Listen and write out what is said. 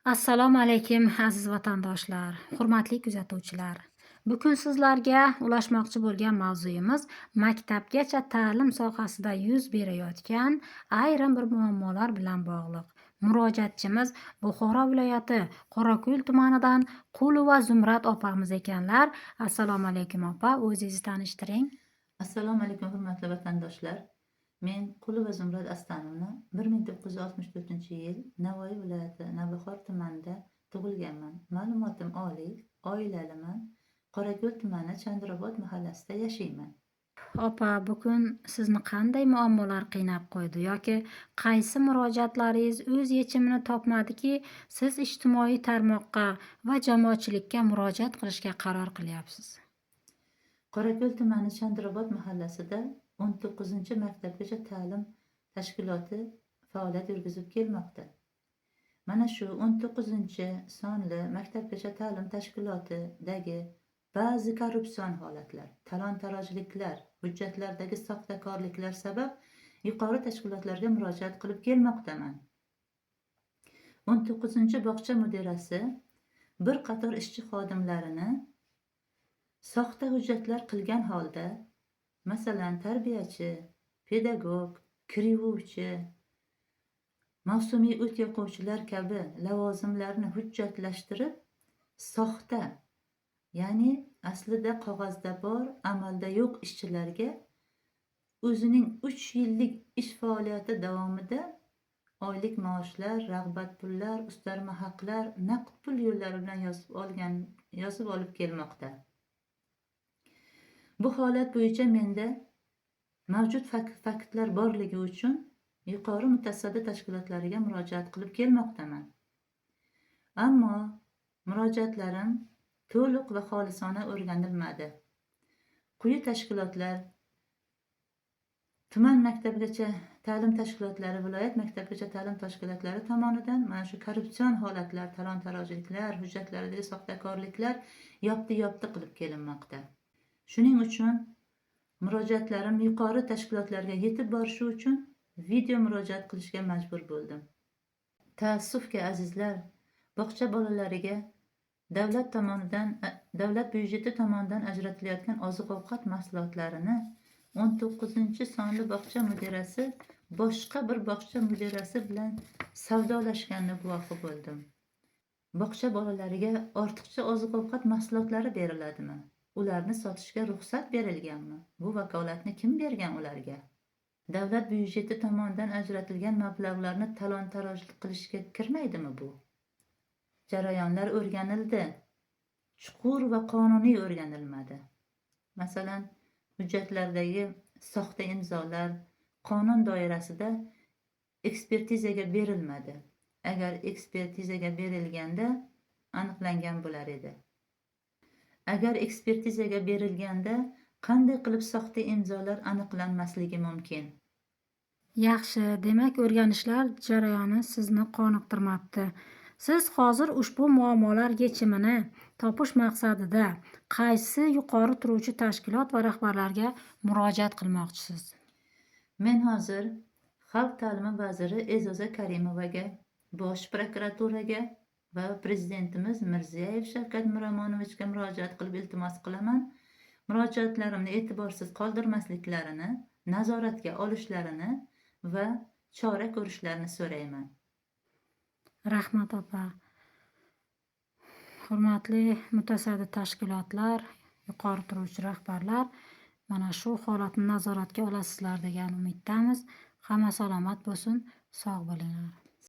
Assalomu alaykum aziz vatandoshlar, hurmatli kuzatuvchilar. Bugun sizlarga ulashmoqchi bo'lgan mavzuyimiz maktabgacha ta'lim sohasida yuz berayotgan ayrim bir muammolar bilan bog'liq. Murojaatchimiz Buxoro viloyati Qorako'l tumanidan Qulova Zumrad opamiz ekanlar. Assalomu alaykum opa, o'zingizni tanishtiring. Assalomu alaykum hurmatli vatandoshlar. Men Qulova Zumrad Astanovna 1964-yil Navoiy viloyati Navbahor tumanida tug'ilganman. Ma'lumotim oliy, oilaliman. Qorako'l tumani Chandrobod mahallasida yashayman. Opa, bugun sizni qanday muammolar qiynab qo'ydi yoki qaysi murojaatlaringiz o'z yechimini topmadiki, siz ijtimoiy tarmoqqa va jamoatchilikka murojaat qilishga qaror qilyapsiz? Qorako'l tumani Chandrobod mahallasida 19-maktabgacha ta'lim tashkiloti faoliyat yurgizib kelmoqda. Mana shu 19-sonli maktabgacha ta'lim tashkilotidagi ba'zi korrupsion holatlar, talon-tarojliklar, hujjatlardagi soxtakorliklar sabab yuqori tashkilotlarga murojaat qilib kelmoqdaman. 19-bog'cha mudirasi bir qator ishchi xodimlarini soxta hujjatlar qilgan holda, masalan, tarbiyachi, pedagog, kiruvchi, mavsumiy o't yoquvchilar kabi lavozimlarni hujjatlashtirib, soxta, ya'ni aslida qog'ozda bor, amalda yo'q ishchilarga o'zining 3 yillik ish faoliyati davomida oylik maoshlar, rag'bat pullar, ustarma haqlar, naqd pul yo'llari bilan yozib olib kelmoqda. Bu holat bo'yicha menda mavjud faktlar borligi uchun yuqori mutasaddi tashkilotlariga murojaat qilib kelmoqdaman. Ammo murojaatlarim to'liq va xolisona o'rganilmadi. Quyi tashkilotlar, tuman maktabgacha ta'lim tashkilotlari, viloyat maktabgacha ta'lim tashkilotlari tomonidan mana shu korrupsion holatlar, talon-tarojliklar, hujjatlardagi soxtakorliklar yopti qilib kelinmoqda. Shuning uchun murojaatlarim yuqori tashkilotlarga yetib borishi uchun video murojaat qilishga majbur bo'ldim. Taassufki azizlar, bog'cha bolalariga davlat byudjeti tomonidan ajratilayotgan oziq-ovqat mahsulotlarini 19-sonli bog'cha mudirasi boshqa bir bog'cha mudirasi bilan savdolashganini guvohi bo'ldim. Bog'cha bolalariga ortiqcha oziq-ovqat mahsulotlari beriladimi? Ularni sotishga ruxsat berilganmi? Bu vakolatni kim bergan ularga? Davlat byudjeti tomonidan ajratilgan mablag'larni talon-taroj qilishga kirmaydimi bu? Jarayonlar o'rganildi, chuqur va qonuniy o'rganilmadi. Masalan, hujjatlardagi soxta imzolar qonun doirasida ekspertizaga berilmadi. Agar ekspertizaga berilganda aniqlangan bo'lar edi. Agar ekspertizaga berilganda qanday qilib soxta imzolar aniqlanmasligi mumkin? Yaxshi, demak o'rganishlar jarayoni sizni qoniqtirmabdi. Siz hozir ushbu muammolar yechimini topish maqsadida qaysi yuqori turuvchi tashkilot va rahbarlarga murojaat qilmoqchisiz? Men hozir Xalq ta'limi vaziri E'zoza Karimovaga, Bosh prokuraturaga va Prezidentimiz Mirziyoyev Shavkat Miromonovichga murojaat qilib iltimos qilaman. Murojaatlarimni e'tiborsiz qoldirmasliklarini, nazoratga olishlarini va chora ko'rishlarini so'rayman. Rahmat opa. Hurmatli mutasaddi tashkilotlar, yuqori turuvchi rahbarlar, mana shu holatni nazoratga olasizlar degan umiddamiz. Hamma salomat bo'lsin, sog' bo'linglar.